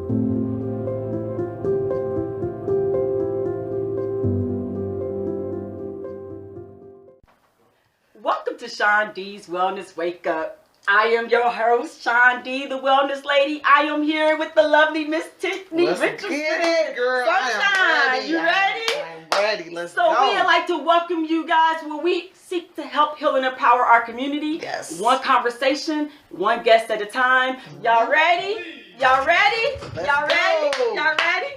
Welcome to Shon D's Wellness Wake Up. I am your host, Shon D, the Wellness Lady. I am here with the lovely Miss Tiffany Richardson. Get it, girl. Sunshine, you ready? I'm ready. Let's go. So we'd like to welcome you guys where we seek to help heal and empower our community. Yes. One conversation, one guest at a time. Y'all ready? Y'all ready? Y'all ready? Y'all ready?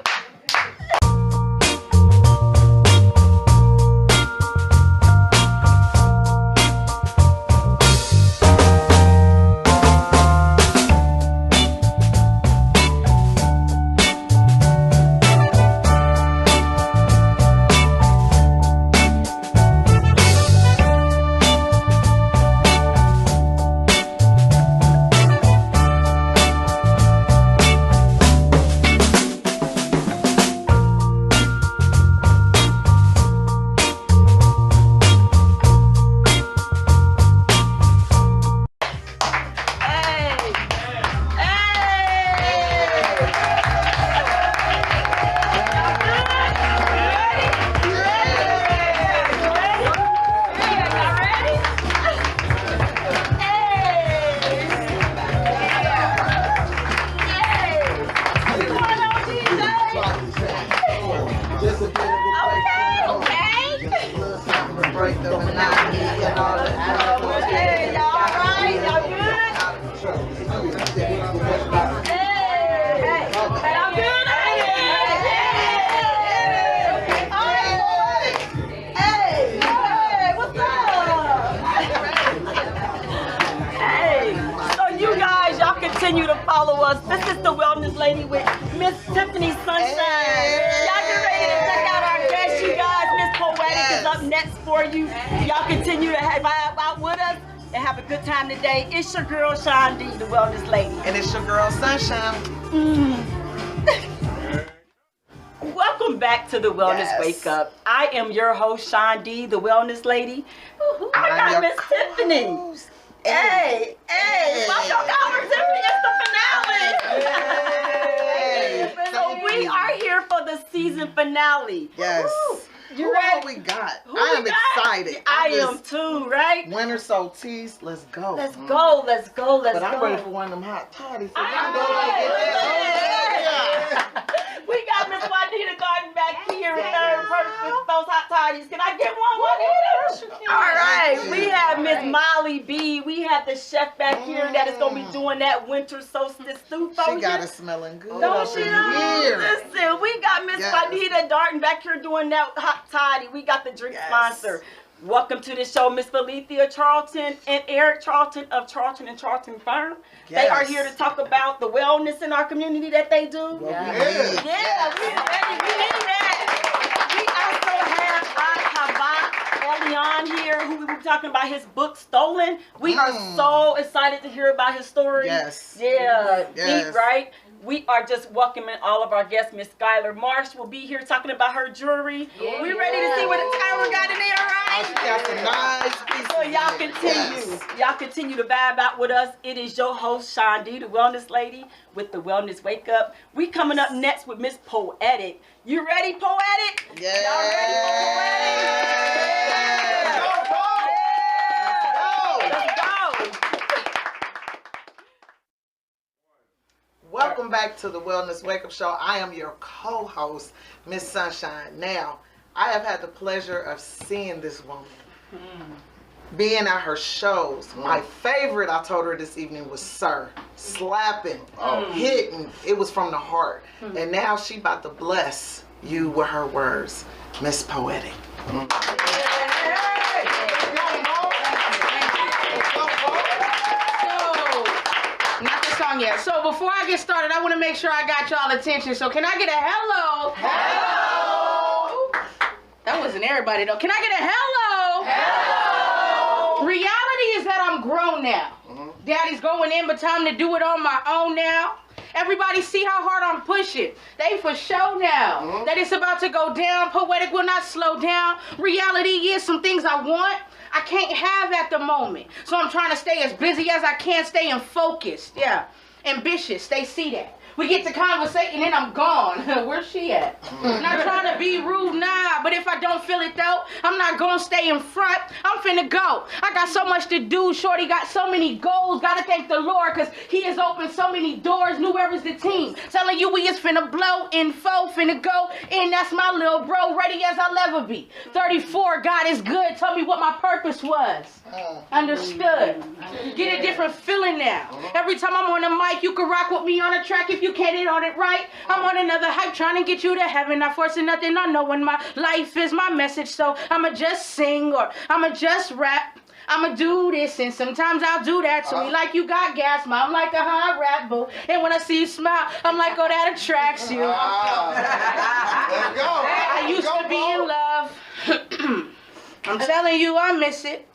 Continue to follow us. This is the Wellness Lady with Miss Tiffany Sunshine. Y'all get ready to check out our guest, you guys. Miss Poetic is up next for you. Y'all continue to vibe out with us and have a good time today. It's your girl, Shon D, the Wellness Lady. And it's your girl, Sunshine. Welcome back to the Wellness Wake Up. I am your host, Shon D, the Wellness Lady. I got Miss Tiffany. Hey, welcome to Tiffany. It's the finale. So we are here for the season finale. Yes. You ready? What we got? I am excited. I am too, right? Winter solstice. Let's go. Let's go. But I'm ready for one of them hot toddies. So we got Miss Juanita Garden back here in third person with those hot toddies. Can I get one, Juanita? All right. We have Miss Molly B. We have the chef back here that is going to be doing that winter solstice stew for you. She got it smelling good. Don't she? Listen, we got Miss Juanita Darton back here doing that hot toddy. We got the drink sponsor. Welcome to the show, Miss Felicia Charlton and Eric Charlton of Charlton and Charlton Firm. They are here to talk about the wellness in our community that they do. We ready. We need that. We also have Elion here, who we were talking about his book, Stolen. We are so excited to hear about his story. Yes. Yeah, deep, right? We are just welcoming all of our guests. Miss Skylar Marsh will be here talking about her jewelry. We ready to see what the Tyler got in there, right? She got some nice pieces. So y'all continue. Y'all continue to vibe out with us. It is your host, Shon D, the Wellness Lady, with the Wellness Wake Up. We coming up next with Miss Poetic. You ready, Poetic? Yeah. Y'all ready for Poetic? Welcome back to the Wellness Wake Up Show. I am your co-host, Miss Sunshine. Now, I have had the pleasure of seeing this woman, being at her shows. My favorite, I told her this evening, was Sir. Slapping, hitting. It was from the heart. And now she about to bless you with her words. Miss Poetic. Yet. So before I get started, I want to make sure I got y'all attention. So can I get a hello? Hello. That wasn't everybody though. Can I get a hello? Hello. Reality is that I'm grown now. Daddy's going in, but time to do it on my own now. Everybody see how hard I'm pushing. They for sure now. That it's about to go down. Poetic will not slow down. Reality is some things I want, I can't have at the moment. So I'm trying to stay as busy as I can, staying focused. Yeah. Ambitious, they see that. We get to conversate and then I'm gone. Where's she at? Not trying to be rude, nah. But if I don't feel it though, I'm not gonna stay in front. I'm finna go. I got so much to do. Shorty got so many goals. Gotta thank the Lord because he has opened so many doors. New Era's the team. Telling you we is finna blow. Info finna go. And that's my little bro. Ready as I'll ever be. 34, God is good. Tell me what my purpose was. Understood. Get a different feeling now. Every time I'm on the mic, you can rock with me on a track if you can't hit on it right. I'm on another hype trying to get you to heaven. Not forcing nothing. I know when my life is my message. So I'ma just sing or I'ma just rap. I'ma do this and sometimes I'll do that to me like you got gas, ma. I'm like a hot rap boo. And when I see you smile, I'm like, oh, that attracts you. Let's go. I used to be in love. I'm telling you, I miss it.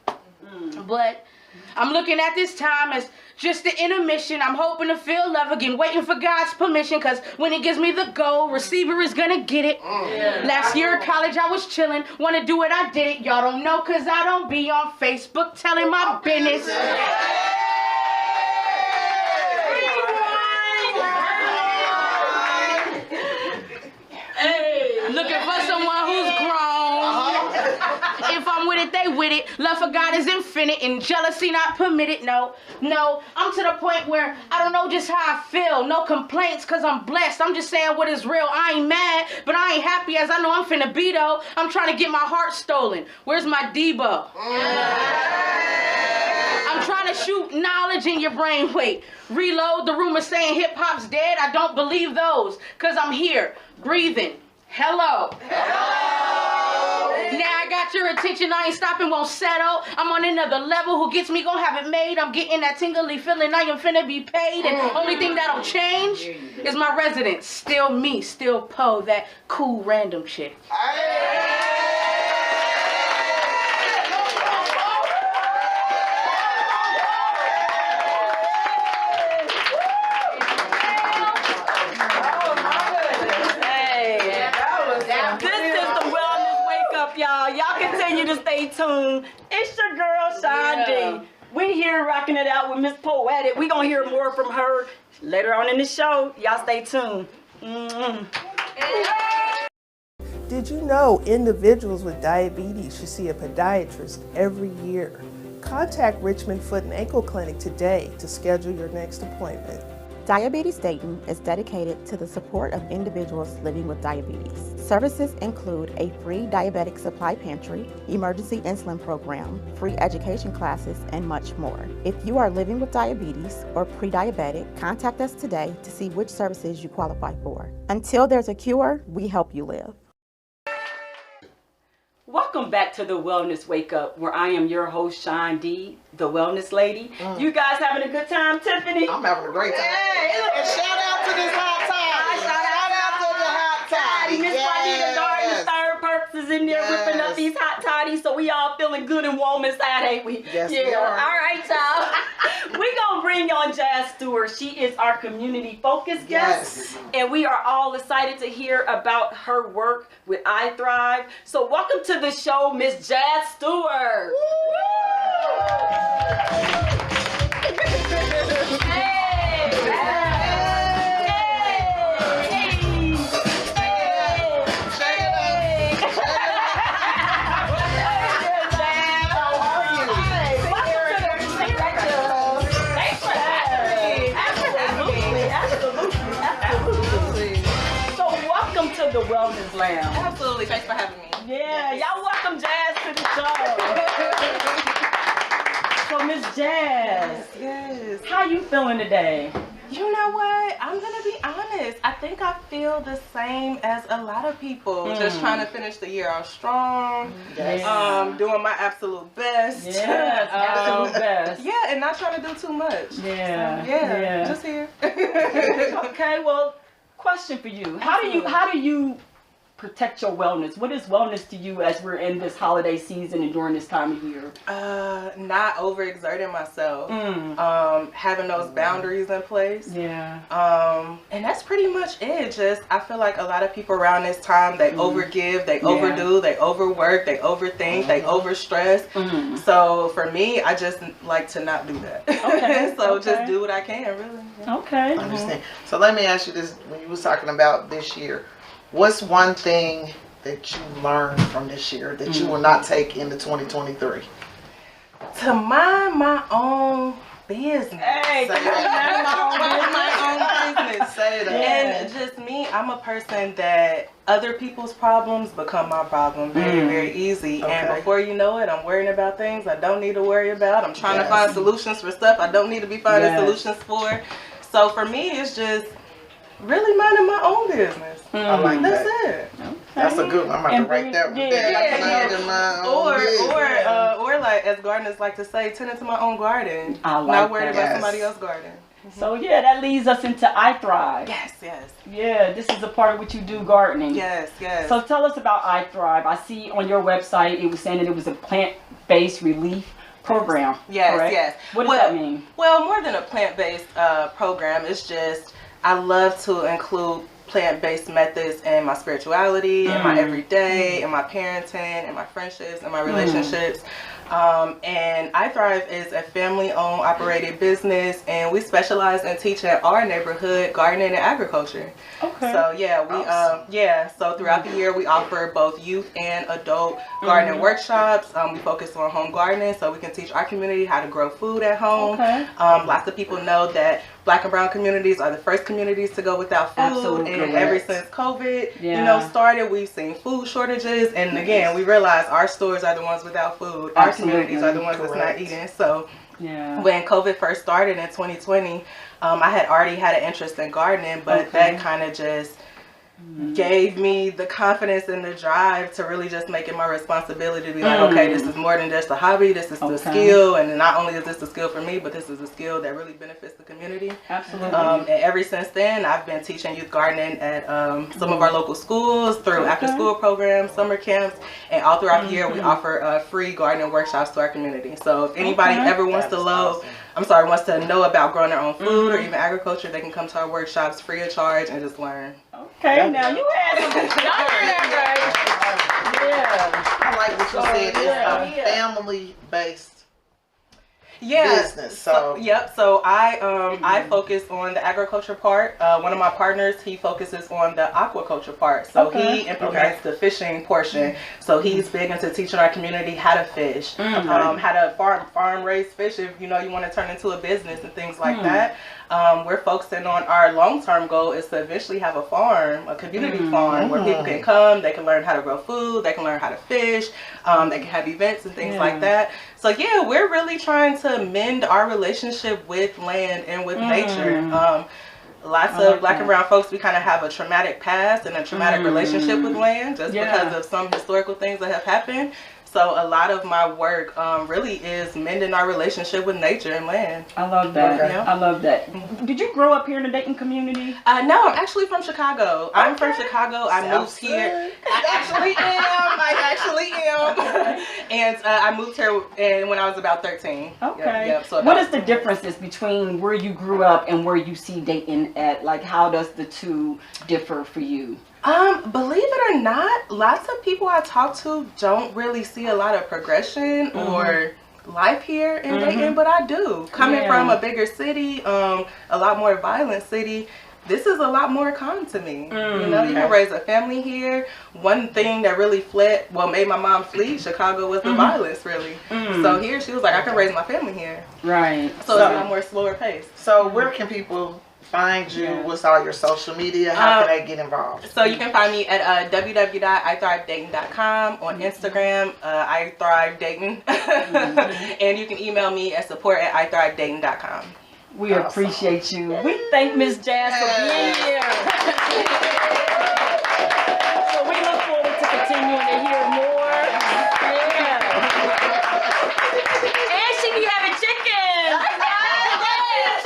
But I'm looking at this time as just the intermission. I'm hoping to feel love again, waiting for God's permission, because when he gives me the go, receiver is gonna get it. Last year at college, I was chilling. Want to do it, I did it. Y'all don't know because I don't be on Facebook telling my business. Looking for someone who's grown. If I'm with it, they with it. Love for God is infinite and jealousy not permitted. No, I'm to the point where I don't know just how I feel. No complaints because I'm blessed. I'm just saying what is real. I ain't mad, but I ain't happy as I know I'm finna be though. I'm trying to get my heart stolen. Where's my Debo? I'm trying to shoot knowledge in your brain. Wait, reload the rumors saying hip hop's dead. I don't believe those because I'm here, breathing. Hello. Now I got your attention, I ain't stopping, won't settle. I'm on another level, who gets me gon' have it made. I'm getting that tingly feeling, I am finna be paid. And only thing that'll change is my residence. Still me, still Poe, that cool random chick. Y'all continue to stay tuned. It's your girl, Shon D. We here rocking it out with Miss Poetic. We gonna hear more from her later on in the show. Y'all stay tuned. Did you know individuals with diabetes should see a podiatrist every year? Contact Richmond Foot and Ankle Clinic today to schedule your next appointment. Diabetes Dayton is dedicated to the support of individuals living with diabetes. Services include a free diabetic supply pantry, emergency insulin program, free education classes, and much more. If you are living with diabetes or pre-diabetic, contact us today to see which services you qualify for. Until there's a cure, we help you live. Welcome back to the Wellness Wake Up, where I am your host, Shon D, the Wellness Lady. You guys having a good time, Tiffany? I'm having a great time. Hey, look. And shout out to this hot toddy. Shout out to the hot toddy. Miss Juanita Darden's third purpose is in there whipping up these hot toddies, so we all feeling good and warm inside, ain't we? Yes, we are. All right, y'all. We gonna bring on Jazz Stewart. She is our community focused guest, and we are all excited to hear about her work with I Thrive. So welcome to the show, Miss Jazz Stewart. The Wellness Lounge. Absolutely. Thanks for having me. Yeah, y'all welcome Jazz to the show. So Miss Jazz, Yes. how you feeling today? You know what? I'm gonna be honest. I think I feel the same as a lot of people. Just trying to finish the year off strong. Doing my absolute best. Yes, absolute best. Yeah, and not trying to do too much. Yeah. So, yeah. Just here. Okay, well, question for you. How do you protect your wellness? What is wellness to you as we're in this holiday season and during this time of year? Not overexerting myself. Having those boundaries in place. Yeah. And that's pretty much it. Just, I feel like a lot of people around this time, they overgive, they overdo, they overwork, they overthink, they overstress. So for me, I just like to not do that. Okay. So just do what I can, really. Yeah. Okay. I understand. So let me ask you this: when you was talking about this year, what's one thing that you learned from this year that you will not take into 2023? To mind my own business. Hey, Mind my own business. Say that. And just me, I'm a person that other people's problems become my problem very, very easy. Okay. And before you know it, I'm worrying about things I don't need to worry about. I'm trying to find solutions for stuff I don't need to be finding solutions for. So for me, it's just really minding my own business. I like That's that. it. That's a good one. I'm about to write that one down. Minding my own business. Or like as gardeners like to say, tending to my own garden. I like Not worried that. about somebody else's garden. So yeah, that leads us into I Thrive. Yes, yes. Yeah, this is a part of what you do, gardening. Yes, yes. So tell us about I Thrive. I see on your website it was saying that it was a plant-based relief program. Yes, correct? yes. What does that mean? Well, more than a plant-based program, it's just I love to include plant-based methods in my spirituality, in my everyday, in my parenting, in my friendships, in my relationships. And I Thrive is a family-owned, operated business, and we specialize in teaching our neighborhood gardening and agriculture. Okay. So yeah, we so throughout the year we offer both youth and adult gardening workshops. We focus on home gardening, so we can teach our community how to grow food at home. Okay. Lots of people know that Black and brown communities are the first communities to go without food. Absolutely. And ever since COVID, Yeah. started, we've seen food shortages. And again, we realize our stores are the ones without food. Our communities are the ones that's not eating. So Yeah. when COVID first started in 2020, I had already had an interest in gardening, but that kind of just gave me the confidence and the drive to really just make it my responsibility to be like, okay, this is more than just a hobby. This is the skill, and not only is this a skill for me, but this is a skill that really benefits the community. Absolutely. And ever since then, I've been teaching youth gardening at some of our local schools through after-school programs, summer camps, and all throughout the year we offer free gardening workshops to our community. So if anybody ever wants to wants to know about growing their own food or even agriculture, they can come to our workshops free of charge and just learn. Okay, now you had some good Yeah. I like what you said. It's a family-based business. So So I focus on the agriculture part. One of my partners, he focuses on the aquaculture part. So he implements the fishing portion. So he's big into teaching our community how to fish, how to farm raise fish if you want to turn into a business and things like that. We're focusing on our long-term goal is to eventually have a farm, a community farm where people can come, they can learn how to grow food, they can learn how to fish, they can have events and things like that. So yeah, we're really trying to mend our relationship with land and with nature. Lots of Black and brown folks, we kind of have a traumatic past and a traumatic relationship with land just because of some historical things that have happened. So a lot of my work really is mending our relationship with nature and land. I love that. I love that. Did you grow up here in the Dayton community? No, I'm actually from Chicago. I'm from Chicago. I moved here. I actually am. And I moved here when I was about 13. Okay. So what is the differences between where you grew up and where you see Dayton at? Like, how does the two differ for you? Believe it or not, lots of people I talk to don't really see a lot of progression or life here in Dayton, but I do. Coming from a bigger city, a lot more violent city, this is a lot more common to me. You can raise a family here. One thing that really made my mom flee Chicago was the violence, really. So here she was like, I can raise my family here. Right. So it's a lot more slower pace. So where can people find you? What's all your social media? How can they get involved? So you can find me at www.ithrivedayton.com, on Instagram, ithrivedayton, and you can email me at support@ithrivedayton.com. We appreciate you. We thank Ms. Jazz for being here. So we look forward to continuing to hear more. And she be having chicken.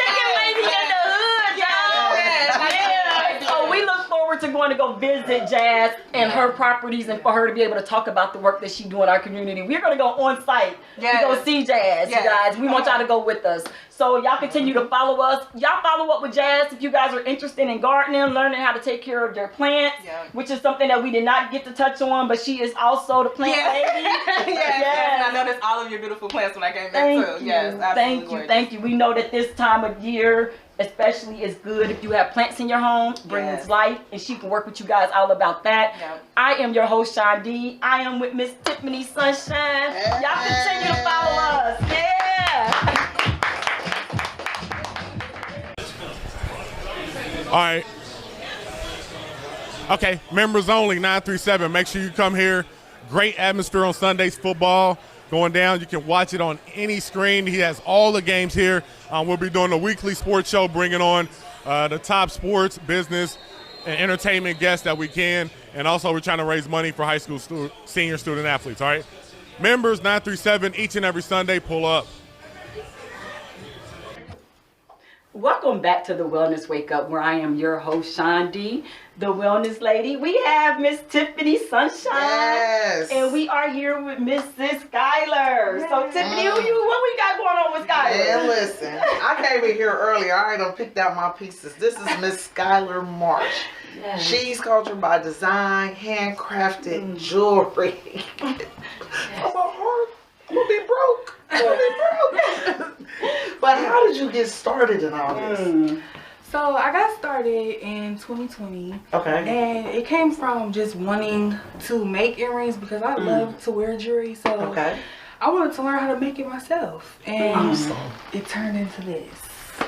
Chicken lady in the hood, y'all. So we look forward to going to go visit Jazz and her properties and for her to be able to talk about the work that she do in our community. We're going to go on site to go see Jazz, you guys. We want y'all to go with us. So y'all continue to follow us. Y'all follow up with Jazz if you guys are interested in gardening, learning how to take care of their plants, which is something that we did not get to touch on, but she is also the plant lady. Yes. I noticed all of your beautiful plants when I came back too. Yes, absolutely. Thank you. We know that this time of year especially is good if you have plants in your home, brings life, and she can work with you guys all about that. I am your host, Shon D. I am with Miss Tiffany Sunshine. Y'all continue to follow us. All right. Okay, members only, 937. Make sure you come here. Great atmosphere on Sundays, football going down. You can watch it on any screen. He has all the games here. We'll be doing a weekly sports show, bringing on the top sports, business, and entertainment guests that we can. And also, we're trying to raise money for high school senior student athletes, all right? Members, 937, each and every Sunday, pull up. Welcome back to the Wellness Wake Up, where I am your host, Shon D, the Wellness Lady. We have Miss Tiffany Sunshine, and we are here with Mrs. Skylar. So Tiffany, what we got going on with Skylar? Man, listen, I came in here earlier. I already done picked out my pieces. This is Miss Skylar March. She's culture by design, handcrafted jewelry. I'm gonna be broke. But how did you get started in all this? So I got started in 2020. Okay. And it came from just wanting to make earrings because I love to wear jewelry. So I wanted to learn how to make it myself. And it turned into this.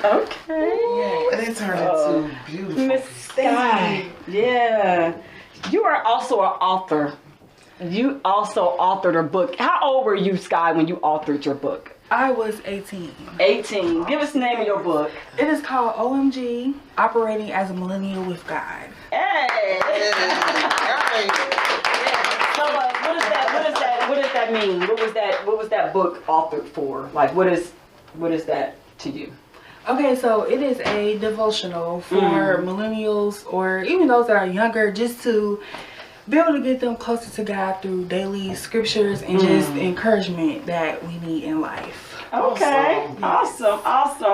Okay. And it turned into beautiful. Miss Sky. Yeah. You are also an author. You also authored a book. How old were you, Sky, when you authored your book? I was 18. 18. Give us the name of your book. It is called OMG, Operating as a Millennial with God. Hey! So what does that mean? What was that book authored for? Like what is that to you? Okay, so it is a devotional for millennials or even those that are younger, just to be able to get them closer to God through daily scriptures and just encouragement that we need in life. Okay, awesome.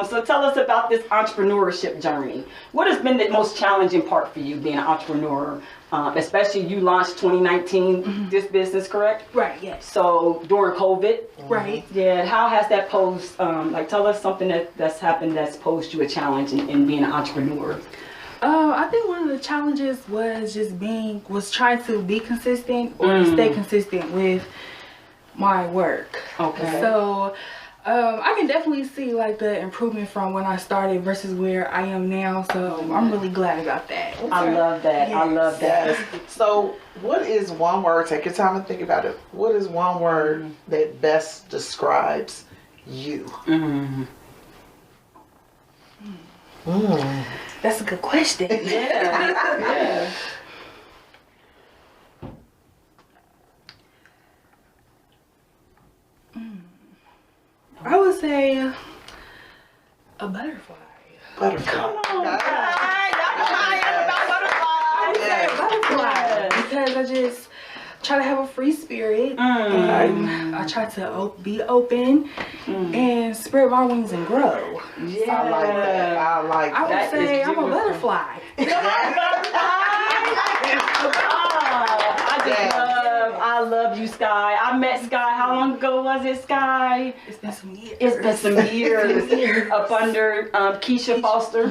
So tell us about this entrepreneurship journey. What has been the most challenging part for you being an entrepreneur? Especially you launched 2019 this business, correct? Right, yes. So during COVID. Right. Yeah, how has that posed, tell us something that's happened that's posed you a challenge in being an entrepreneur. I think one of the challenges was trying to be consistent or stay consistent with my work. Okay. So I can definitely see like the improvement from when I started versus where I am now. So I'm really glad about that. I love that. Yes. I love that. So what is one word, take your time and think about it. What is one word that best describes you? That's a good question. Yeah. I would say a butterfly. Come on, guys. Butterfly. Because I just try to have a free spirit and I try to be open and spread my wings and grow. Yeah. I like that. I would say I'm a butterfly. I love you, Sky. I met Sky. How long ago was it, Sky? It's been some years. It's been some years. Up under Keisha Foster.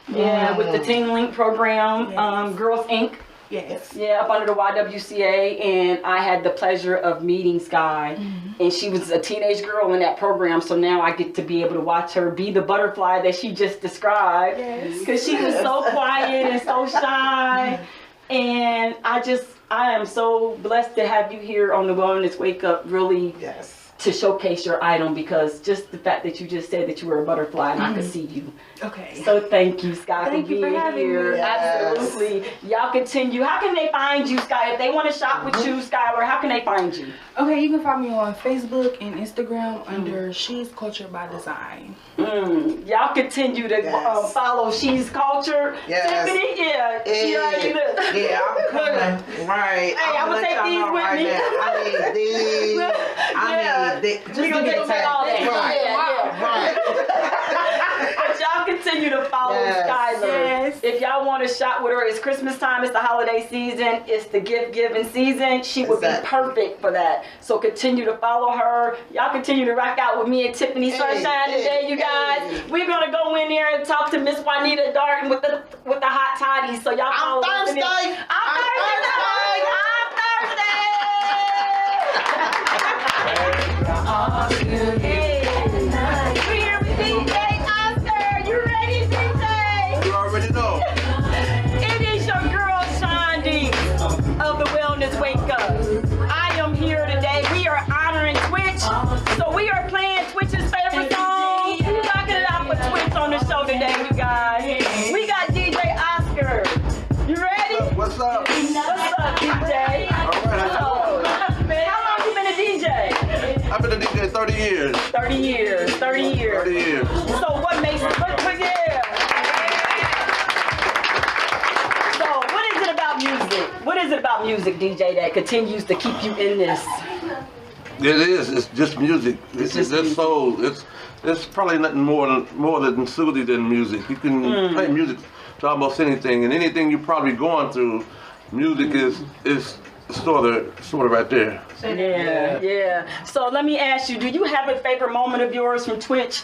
Yeah, with the Teen Link program, Girls Inc. Yes. Yeah, up under the YWCA, and I had the pleasure of meeting Sky, and she was a teenage girl in that program, so now I get to be able to watch her be the butterfly that she just described, because she was so quiet and so shy, and I am so blessed to have you here on the Wellness Wake Up, really to showcase your item, because just the fact that you just said that you were a butterfly and I could see you. Okay. So thank you, Sky, Thank for you for being having here. me. Yes. Absolutely. Y'all continue. How can they find you, Sky? If they want to shop with you, Skylar, how can they find you? Okay, you can find me on Facebook and Instagram under She's Culture by Design. Y'all continue to follow She's Culture. Yes. Tiffany, she already looked. Yeah, I'm coming. Right. Hey, I'm gonna take these with me. I need these. I need these. We gonna take all that. Right. But y'all continue to follow Skylar. Yes. If y'all want to shop with her, it's Christmas time, it's the holiday season, it's the gift giving season. She would be perfect for that. So continue to follow her. Y'all continue to rock out with me and Tiffany Sunshine today, you guys. We're gonna go in there and talk to Miss Juanita Darton with the hot toddies. So y'all follow us. I'm Thursday. Hey, we're here with DJ Oscar. You ready, DJ? You already know. It is your girl, Shon D of the Wellness Wake Up. I am here today. We are honoring Twitch. So we are playing Twitch's favorite song. We rocking it out for Twitch on the show today, you guys. We got DJ Oscar. You ready? What's up? What's up, DJ? All right. How long you been a DJ? I've been a DJ 30 years. 30 years. 30 years. 30 years. So what makes it? So what is it about music? What is it about music, DJ, that continues to keep you in this? It is. It's just music. It's soul. It's probably nothing more than soothing than music. You can play music to almost anything, and anything you're probably going through, music is sort of right there. Yeah. So let me ask you, do you have a favorite moment of yours from Twitch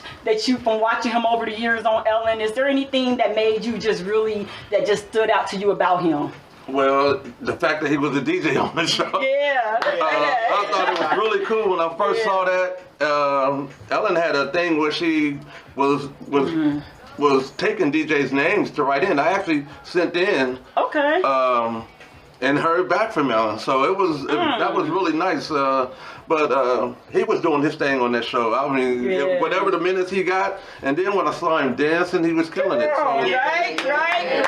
from watching him over the years on Ellen? Is there anything that made you that just stood out to you about him? Well, the fact that he was a DJ on the show. Yeah. I thought it was really cool when I first saw that. Ellen had a thing where she was taking DJs' names to write in. I actually sent in. Okay. And heard back from Ellen, so that was really nice. But he was doing his thing on that show. I mean, whatever the minutes he got, and then when I saw him dancing, he was killing it. So. Right. Yeah.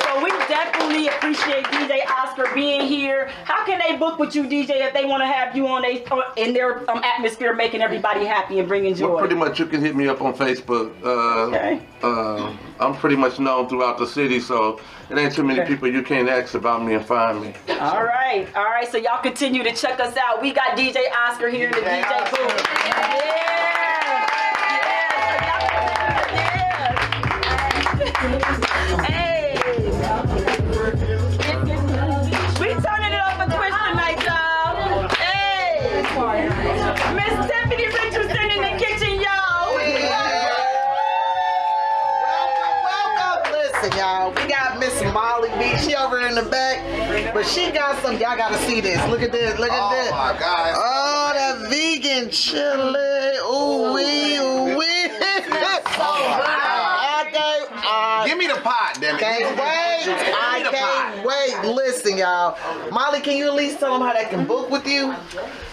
So we definitely appreciate DJ Oscar being here. How can they book with you, DJ, if they want to have you in their atmosphere, making everybody happy and bringing joy? Well, pretty much you can hit me up on Facebook. I'm pretty much known throughout the city, so it ain't too many people you can't ask about me and find me. All right. So y'all continue to check us out. We got DJ Oscar here in the DJ booth. Hey. We turning it up for Twitch tonight, y'all. Hey. Miss Tiffany Richardson in the kitchen, y'all. Welcome. Listen, y'all. We got Miss Molly B. She over in the back, but she got some. Y'all gotta see this. Look at this. Look at this. Oh my God. Oh, that vegan chili. Ooh wee, ooh wee. Give me the pot, damn it. Can't wait. I can't wait. Listen, y'all. Molly, can you at least tell them how they can book with you?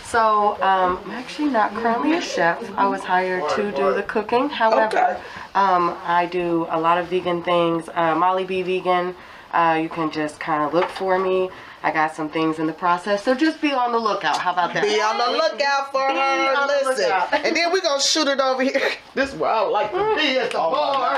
So, I'm actually not currently a chef. I was hired to do the cooking. However, I do a lot of vegan things. Molly B Vegan. You can just kind of look for me. I got some things in the process, so just be on the lookout. How about that? Be on the lookout for her. Listen. And then we're going to shoot it over here. This is where I would like to be at the bar.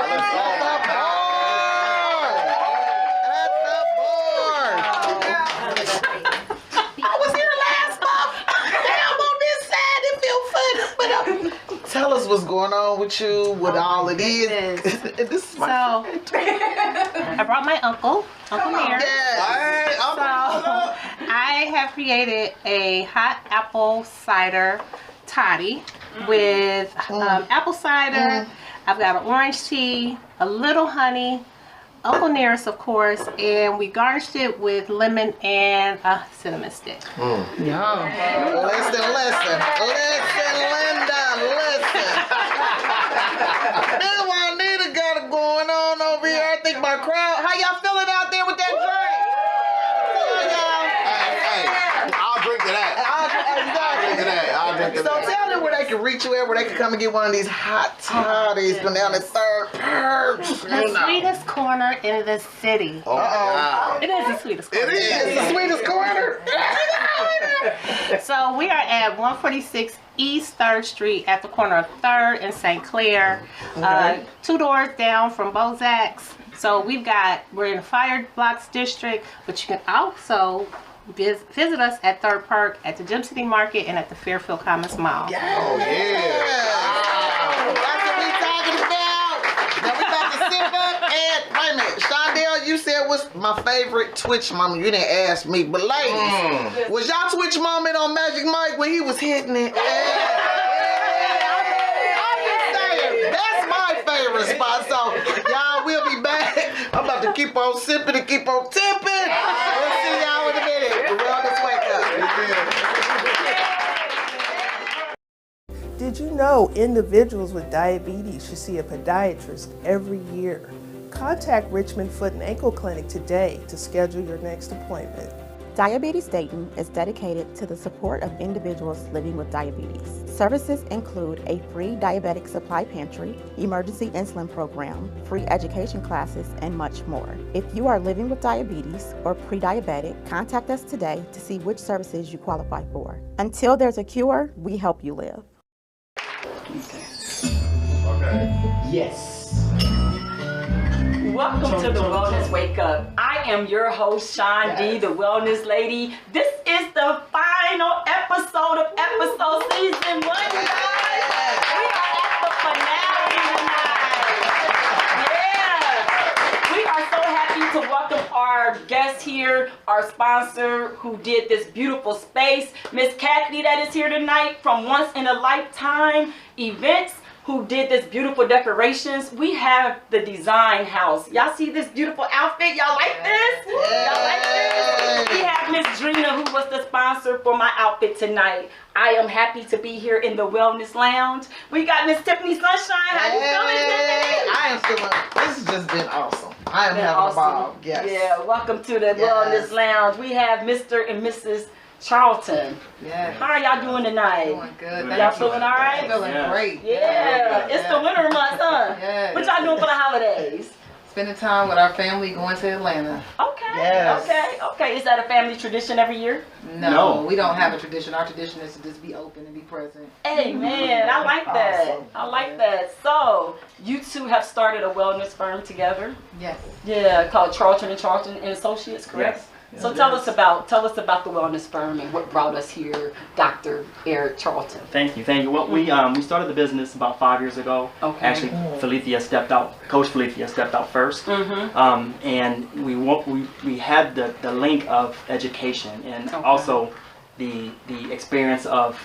Tell us what's going on with you, what all it is. This is my I brought my uncle Mayor. Yes. So I have created a hot apple cider toddy with apple cider. I've got an orange tea, a little honey, Uncle Nearest, of course, and we garnished it with lemon and a cinnamon stick. Listen, Linda, listen. This Juanita got it going on over here. I think my crowd. How y'all feeling out there with that drink? Hey, I'll drink to that. So tell them where they can reach you at, where they can come and get one of these hot toddies from down the third perch. The sweetest corner in the city. It is the sweetest corner. It is the sweetest corner. So we are at 146 East 3rd Street at the corner of 3rd and St. Clair. 2 doors down from Bozak's. So we're in the Fire Blocks District, but you can also visit us at Third Park, at the Gym City Market, and at the Fairfield Commons Mall. That's what we talking about. Now we about to sit up and wait a minute. Shondell, you said what's my favorite Twitch moment. You didn't ask me, but ladies, was y'all Twitch moment on Magic Mike when he was hitting it? That's my favorite spot. So y'all will be back. I'm about to keep on sipping and keep on tipping. We'll see y'all in a minute. The Wellness Wake Up. Did you know individuals with diabetes should see a podiatrist every year? Contact Richmond Foot and Ankle Clinic today to schedule your next appointment. Diabetes Dayton is dedicated to the support of individuals living with diabetes. Services include a free diabetic supply pantry, emergency insulin program, free education classes, and much more. If you are living with diabetes or pre-diabetic, contact us today to see which services you qualify for. Until there's a cure, we help you live. Yes. Welcome to the Wellness Wake Up. I am your host, Shon D, the Wellness Lady. This is the final episode of episode season 1, guys. We are at the finale tonight. Yeah. We are so happy to welcome our guest here, our sponsor who did this beautiful space, Miss Kathy that is here tonight from Once in a Lifetime Events, who did this beautiful decorations. We have the design house. Y'all see this beautiful outfit? Y'all like this? Y'all like this? We have Miss Drina, who was the sponsor for my outfit tonight. I am happy to be here in the Wellness Lounge. We got Miss Tiffany Sunshine. How you feeling, Tiffany? I am feeling, this has just been awesome. I am having a ball. Yes. Yeah, welcome to the Wellness Lounge. We have Mr. and Mrs. Charlton. Yeah. How are y'all doing tonight? Doing good. Y'all feeling all right? Feeling great. Yeah. It's the winter months, huh? Yeah. What y'all doing for the holidays? Spending time with our family, going to Atlanta. Okay. Yes. Okay. Is that a family tradition every year? No, we don't have a tradition. Our tradition is to just be open and be present. Hey, man, I like that. Awesome. I like that. So, you two have started a wellness firm together? Yes. Yeah, called Charlton and Associates, correct? Yes. So tell us about the wellness firm and what brought us here, Dr. Eric Charlton. Thank you. Well, we started the business about 5 years ago. Okay. Actually, Coach Felicia stepped out first, and we had the link of education and also the experience of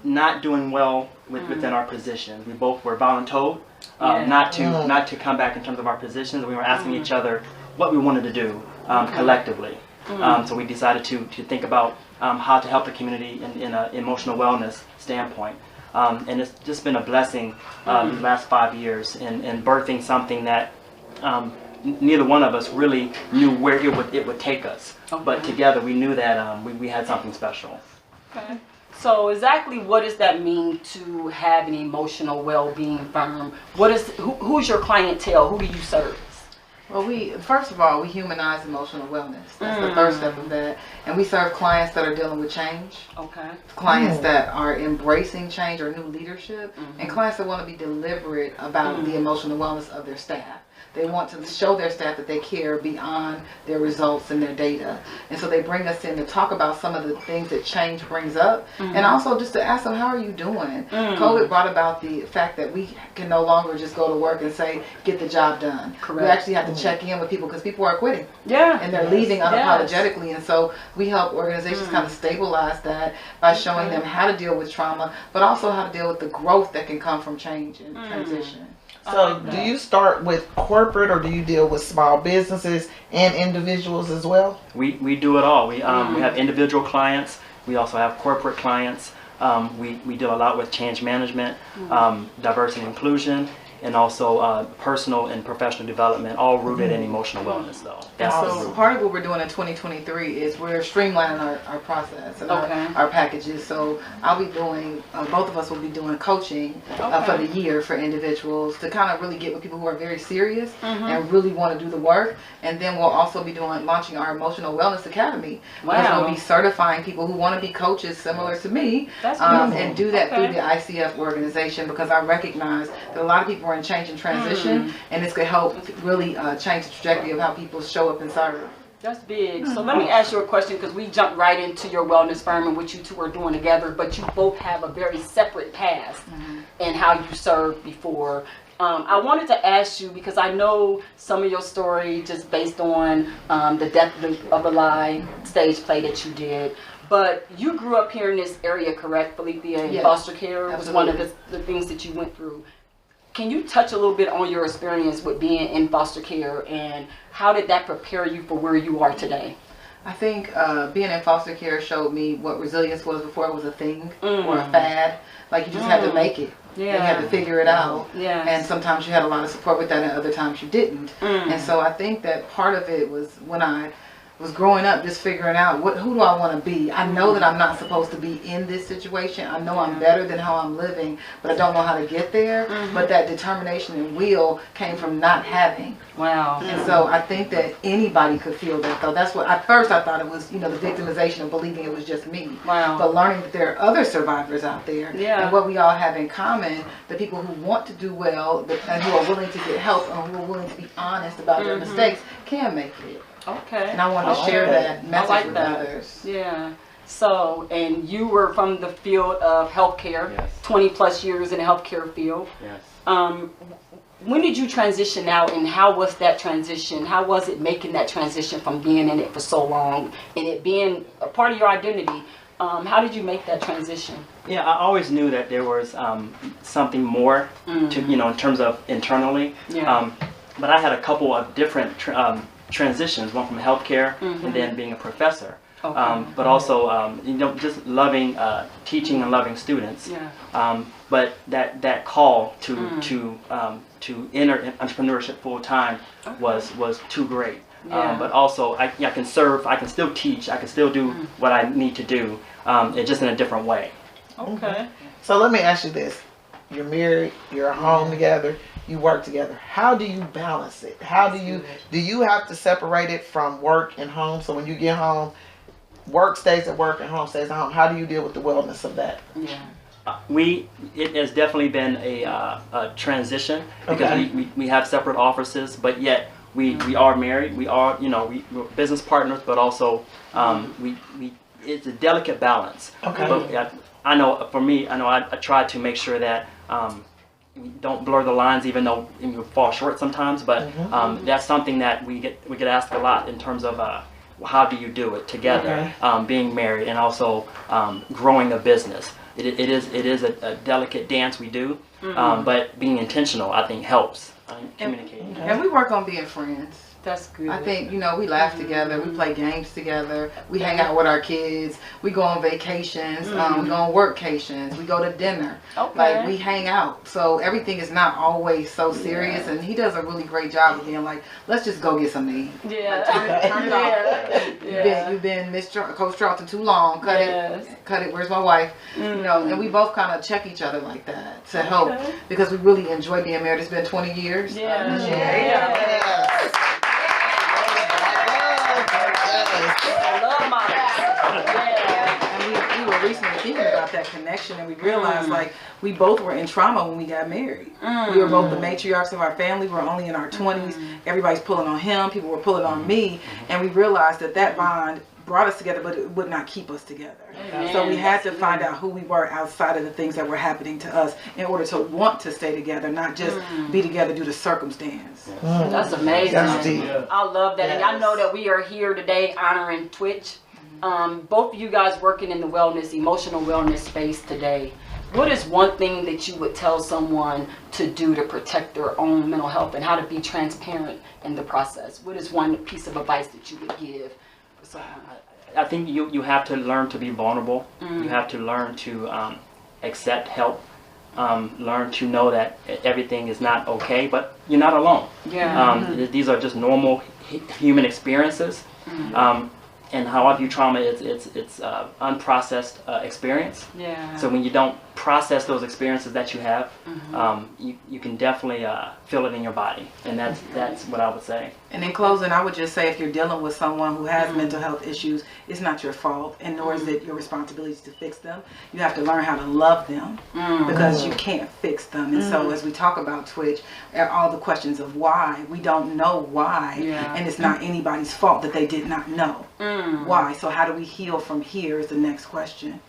not doing well within our positions. We both were voluntold not to come back in terms of our positions. We were asking each other what we wanted to do collectively. So we decided to think about how to help the community in an emotional wellness standpoint. And it's just been a blessing these last 5 years in birthing something that neither one of us really knew where it would take us. But together we knew that we had something special. Okay. So exactly what does that mean to have an emotional well-being firm? Who's your clientele? Who do you serve? Well, first of all, we humanize emotional wellness. That's the first step of that. And we serve clients that are dealing with change. Okay. Clients that are embracing change or new leadership. And clients that want to be deliberate about the emotional wellness of their staff. They want to show their staff that they care beyond their results and their data. And so they bring us in to talk about some of the things that change brings up. And also just to ask them, how are you doing? COVID brought about the fact that we can no longer just go to work and say, get the job done. Correct. We actually have to check in with people because people are quitting. Yeah. And they're leaving unapologetically. And so we help organizations kind of stabilize that by showing them how to deal with trauma, but also how to deal with the growth that can come from change and transition. So do you start with corporate or do you deal with small businesses and individuals as well? We do it all. We have individual clients. We also have corporate clients. We deal a lot with change management, diversity and inclusion, and also personal and professional development, all rooted in emotional wellness, though. And so part of what we're doing in 2023 is we're streamlining our process and our packages. So I'll be doing, both of us will be doing coaching for the year for individuals to kind of really get with people who are very serious and really want to do the work. And then we'll also be launching our Emotional Wellness Academy. Because we'll be certifying people who want to be coaches similar to me and do that through the ICF organization, because I recognize that a lot of people are in change and transition, and this could help really change the trajectory of how people show up and serve. That's big. So let me ask you a question, because we jumped right into your wellness firm and what you two are doing together, but you both have a very separate past and how you served before. I wanted to ask you, because I know some of your story just based on the Death of a Lie stage play that you did. But you grew up here in this area, correct, Felicia? In foster care was one of the things that you went through. Can you touch a little bit on your experience with being in foster care, and how did that prepare you for where you are today? I think being in foster care showed me what resilience was before it was a thing or a fad. Like, you just had to make it. Yeah. You had to figure it out. Yeah. And sometimes you had a lot of support with that, and other times you didn't. And so I think that part of it was when I was growing up, just figuring out who do I want to be. I know that I'm not supposed to be in this situation. I know I'm better than how I'm living, but I don't know how to get there. But that determination and will came from not having. Wow. And so I think that anybody could feel that, though. That's what at first I thought it was, the victimization of believing it was just me. Wow. But learning that there are other survivors out there, and what we all have in common, the people who want to do well and who are willing to get help and who are willing to be honest about their mistakes can make it. Okay. And I want to share that message with others. Yeah. So, and you were from the field of healthcare, 20 plus years in the healthcare field. Yes. When did you transition out, and how was that transition? How was it making that transition from being in it for so long and it being a part of your identity? How did you make that transition? Yeah, I always knew that there was something more to, in terms of internally. Yeah. But I had a couple of different transitions, one from healthcare and then being a professor. Okay. But also, just loving teaching and loving students. Yeah. But that call to enter entrepreneurship full time was too great. Yeah. But also, I can serve. I can still teach. I can still do what I need to do, just in a different way. Okay. So let me ask you this: you're married. You're at home together. You work together. How do you balance it? How do you have to separate it from work and home? So when you get home, work stays at work and home stays at home. How do you deal with the wellness of that? Yeah. It has definitely been a transition, because we have separate offices, but yet we are married. We are we're business partners, but also it's a delicate balance. Okay. But I know for me, I try to make sure that we don't blur the lines, even though we fall short sometimes. But that's something that we get asked a lot in terms of how do you do it together, being married and also growing a business. It is a delicate dance we do, but being intentional, I think, helps communicating. And we work on being friends. That's good. I think, we laugh together, we play games together, we hang out with our kids, we go on vacations, we go on workcations, we go to dinner. Okay. Like, we hang out. So everything is not always so serious, and he does a really great job of being like, let's just go get something to eat. Yeah. Like, turn it off. You've been Miss Coach Charlton too long. Cut it. Where's my wife? And we both kind of check each other like that to help, because we really enjoy being married. It's been 20 years. And we were recently thinking about that connection, and we realized like we both were in trauma when we got married. We were both the matriarchs of our family. We were only in our 20s. Everybody's pulling on him. People were pulling on me, and we realized that bond brought us together, but it would not keep us together. So we had to find out who we were outside of the things that were happening to us in order to want to stay together, not just be together due to circumstance. That's amazing. I love that. And I know that we are here today honoring Twitch. Both of you guys working in the emotional wellness space today. What is one thing that you would tell someone to do to protect their own mental health and how to be transparent in the process? What is one piece of advice that you would give for someone? I think you have to learn to be vulnerable. You have to learn to accept help. learn to know that everything is not okay, but you're not alone. Yeah. These are just normal human experiences. And how I view trauma is it's unprocessed experience. Yeah. So when you don't process those experiences that you have, you can definitely feel it in your body, and that's what I would say. And in closing, I would just say if you're dealing with someone who has mental health issues, it's not your fault, and nor is it your responsibility to fix them. You have to learn how to love them because you can't fix them. And so as we talk about Twitch, all the questions of why, we don't know why, and it's not anybody's fault that they did not know why. So how do we heal from here is the next question.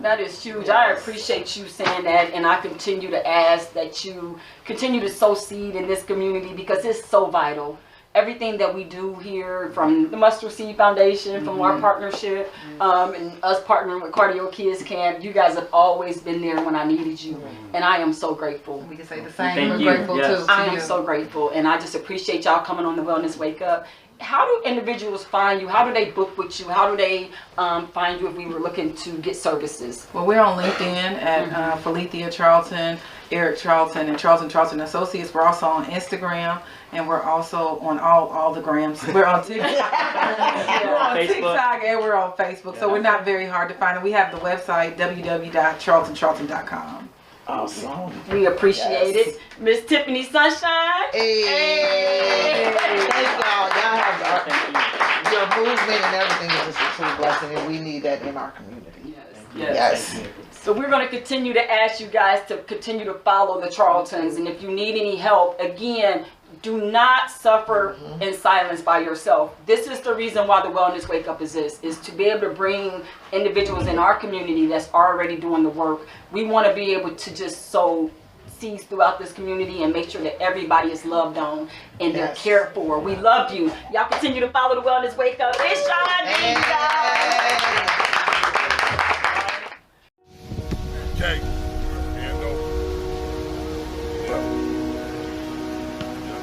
That is huge. I appreciate you saying that, and I continue to ask that you continue to sow seed in this community because it's so vital. Everything that we do here, from the Mustard Seed Foundation, from our partnership, and us partnering with Cardio Kids Camp, you guys have always been there when I needed you, and I am so grateful. We can say the same. Thank We're you. grateful too. I am so grateful, and I just appreciate y'all coming on the Wellness Wake Up. How do individuals find you? How do they book with you? How do they find you if we were looking to get services? Well, we're on LinkedIn at Felithia Charlton, Eric Charlton, and Charlton Associates. We're also on Instagram, and we're also on all the grams. We're on TikTok. We're on TikTok, and we're on Facebook. So we're not very hard to find. And we have the website, www.charltoncharlton.com. Awesome. We appreciate it. Miss Tiffany Sunshine. Hey. Thank y'all. Y'all have your movement and everything is just a true blessing, and we need that in our community. Yes. So we're going to continue to ask you guys to continue to follow the Charltons, and if you need any help, again, do not suffer in silence by yourself. This is the reason why the Wellness Wake Up exists, is to be able to bring individuals in our community that's already doing the work. We want to be able to just sow seeds throughout this community and make sure that everybody is loved on and they're cared for. We love you. Y'all continue to follow the Wellness Wake Up. It's Shon, you guys. Okay. Hand over. Yeah.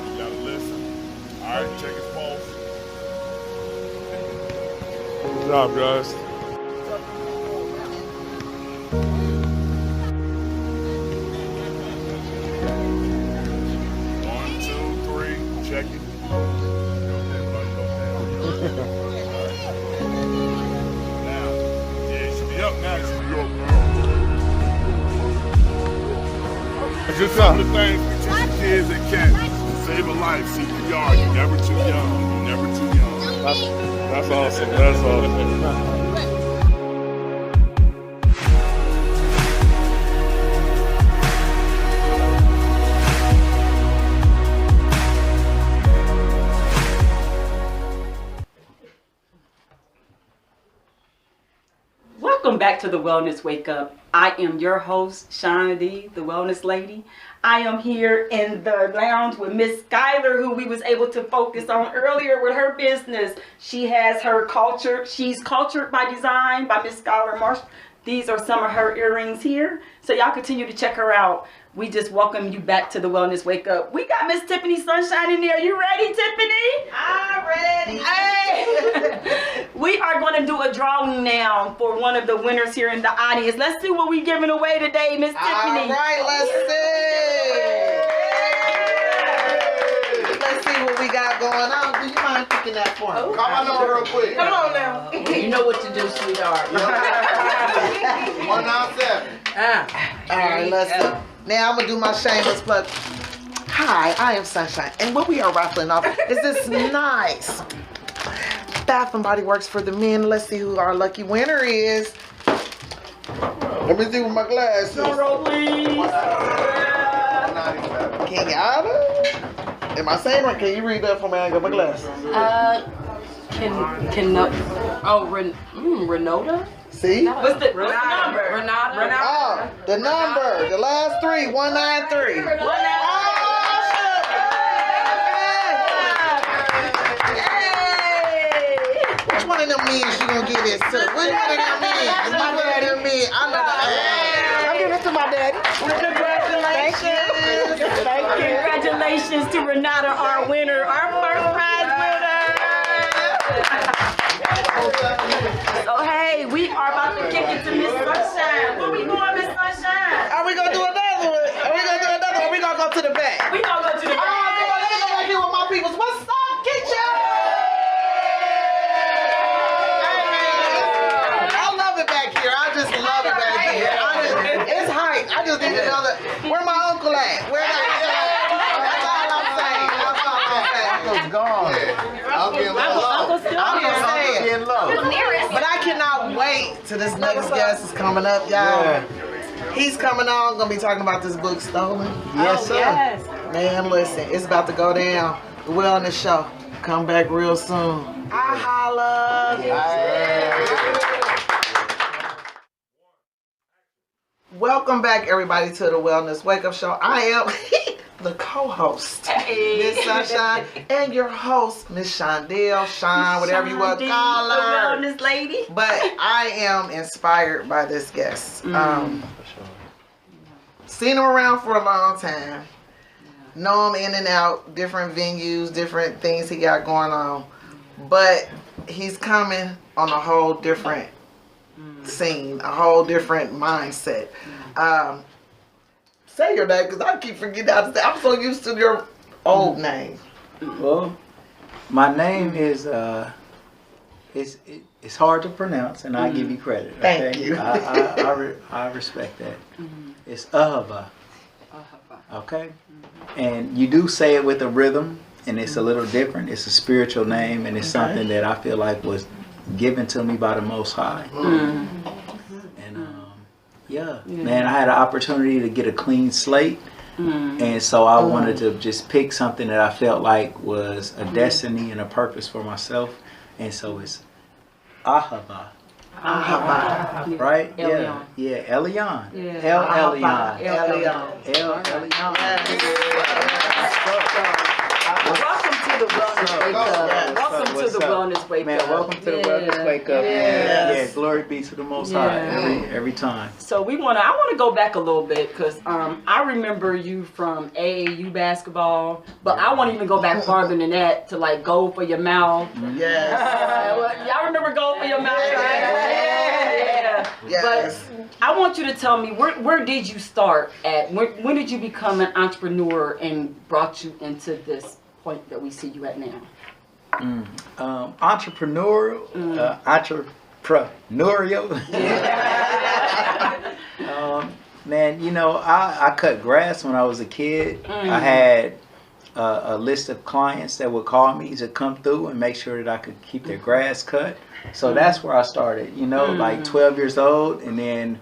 You gotta listen. Alright, check his pulse. Good job, guys. 1, 2, 3, check it. Now, yeah, it should be up now. It should be up now. Just some of the things we teach the kids at camp. Save a life, CPR. You're never too young. You're never too young. That's awesome. That's awesome. Welcome back to the Wellness Wake Up. I am your host, Shon D, the Wellness Lady. I am here in the lounge with Miss Skylar, who we was able to focus on earlier with her business. She has her culture. She's Cultured by Design by Miss Skylar Marsh. These are some of her earrings here. So y'all continue to check her out. We just welcome you back to the Wellness Wake Up. We got Miss Tiffany Sunshine in there. You ready, Tiffany? I'm ready. Hey! We are going to do a drawing now for one of the winners here in the audience. Let's see what we're giving away today, Miss Tiffany. All right, let's see. Let's see what we got going on. Do you mind picking that for me? Come on over real quick. Come on now. You know what to do, sweetheart. 197. All right, let's see. Now I'm going to do my shameless plug. Hi, I am Sunshine. And what we are raffling off is this nice Bath and Body Works for the men. Let's see who our lucky winner is. Let me see with my glasses. Roll, please. Kenyatta? Am I saying right? Can you read that for me? I got my glasses. Renota? See? What's the number? Renata. Oh, the number. The last three. 193. Which one of them men she gonna get this to? Which one of them men? My daddy and me. I'm giving it to my daddy. Congratulations. Thank you. Congratulations to Renata, our winner, our first prize winner. So hey, we are about to kick it to Miss Sunshine. Where we going, Miss Sunshine? Are we gonna gone. I'm getting low. I'm getting low. But I cannot wait till this next guest is coming up, y'all. Yeah. He's coming on. Gonna be talking about this book, Stolen. Yes, sir. Yes. Man, listen, it's about to go down. The Wellness Show. Come back real soon. I holla. Welcome back, everybody, to the Wellness Wake Up Show. I am the co-host, Miss Sunshine, and your host, Miss Shondell, Shon, whatever you want to call her. The wellness lady. But I am inspired by this guest. Seen him around for a long time. Know him in and out, different venues, different things he got going on. But he's coming on a whole different scene, a whole different mindset. Say your name, because I keep forgetting how to say. I'm so used to your old name. Well, my name is it's hard to pronounce, and I give you credit. Okay? Thank you. I respect that. It's Ahava. Okay, and you do say it with a rhythm, and it's a little different. It's a spiritual name, and it's something that I feel like was given to me by the Most High. And man, I had an opportunity to get a clean slate, and so I wanted to just pick something that I felt like was a destiny and a purpose for myself, and so it's Ahava. Right? Elion. Yeah, Elion. Yeah. El Elion. Welcome to the Wellness Wake Up. Welcome to the Wellness Wake Man, Up. welcome to the Wellness Wake Up. Yes. Yeah, glory be to the Most High every time. So I want to go back a little bit because I remember you from AAU basketball, but I want to even go back farther than that to like Gold for Your Mouth. Yes. Y'all remember Gold for Your Mouth, right? Yeah. Yes. But I want you to tell me where did you start at? When did you become an entrepreneur and brought you into this point that we see you at now? Entrepreneurial. Man, you know, I cut grass when I was a kid. I had a list of clients that would call me to come through and make sure that I could keep their grass cut. So that's where I started, you know, like 12 years old. And then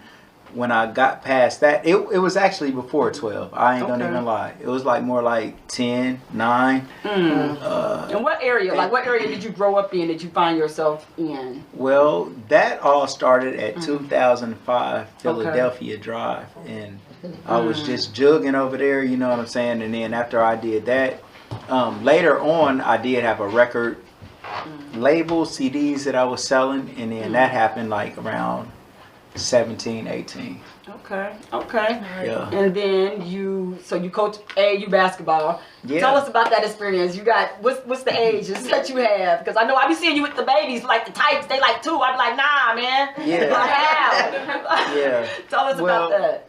when I got past that, it was actually before 12. I ain't gonna even lie. It was like more like 10, 9. And what area? Like what area did you grow up in? Did you find yourself in? Well, that all started at 2005 Philadelphia Drive. And I was just jugging over there, you know what I'm saying? And then after I did that, later on, I did have a record label, CDs that I was selling. And then that happened like around 17, 18. Okay. Yeah. And then you coach AAU basketball. Yeah. Tell us about that experience. You got what's the ages that you have? Because I know I be seeing you with the babies, like the types. They like 2. I be like, nah, man. Yeah. Yeah. Tell us about that.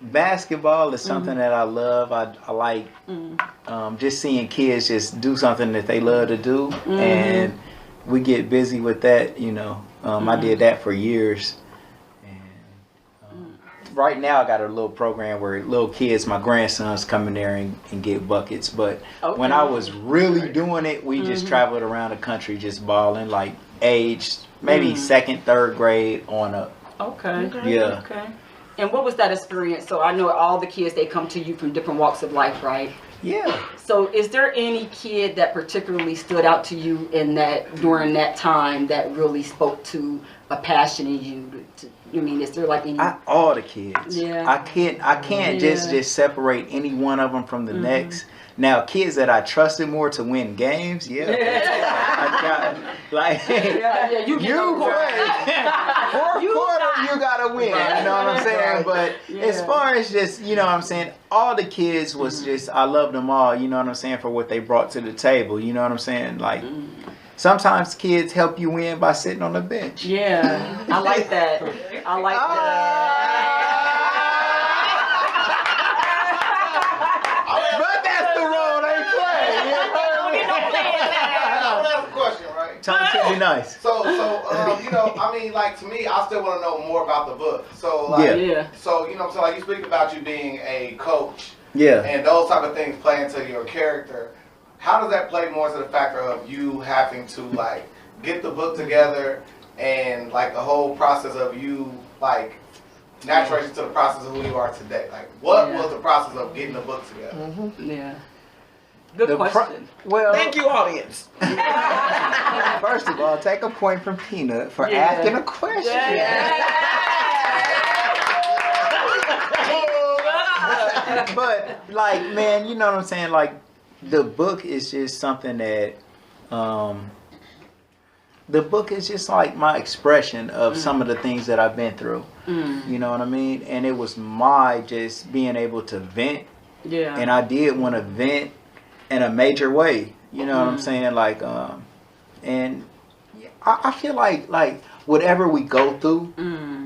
Basketball is something that I love. I like just seeing kids just do something that they love to do, and we get busy with that. You know, I did that for years. Right now I got a little program where little kids, my grandsons, come in there and get buckets. But when I was really doing it, we just traveled around the country just balling, like aged maybe 2nd, 3rd grade on up. Okay. Yeah. Okay. And what was that experience? So I know all the kids, they come to you from different walks of life, right? Yeah. So is there any kid that particularly stood out to you during that time that really spoke to a passion in you? I mean, is there like any? All the kids. Yeah. I can't just separate any one of them from the next. Now, kids that I trusted more to win games, I got like you gotta win. You know what I'm saying? But as far as just, you know what I'm saying, all the kids was just, I loved them all. You know what I'm saying, for what they brought to the table. You know what I'm saying? Like. Sometimes kids help you win by sitting on the bench. Yeah, I like that. I like that. But that's the role they play. That's the question, right? Time to be nice. So you know, I mean, like to me, I still want to know more about the book. So like, so you know, so like you speak about you being a coach. Yeah. And those type of things play into your character. how does that play more to the factor of you having to like get the book together and like the whole process of you like naturalizing to the process of who you are today? Like, what was the process of getting the book together? Yeah. Good question. Well, thank you, audience. First of all, take a point from Peanut for asking a question. But like, man, you know what I'm saying? Like, the book is just something that, the book is just like my expression of some of the things that I've been through. You know what I mean? And it was my just being able to vent. Yeah. And I did want to vent in a major way. You know what I'm saying? Like, and I feel like whatever we go through,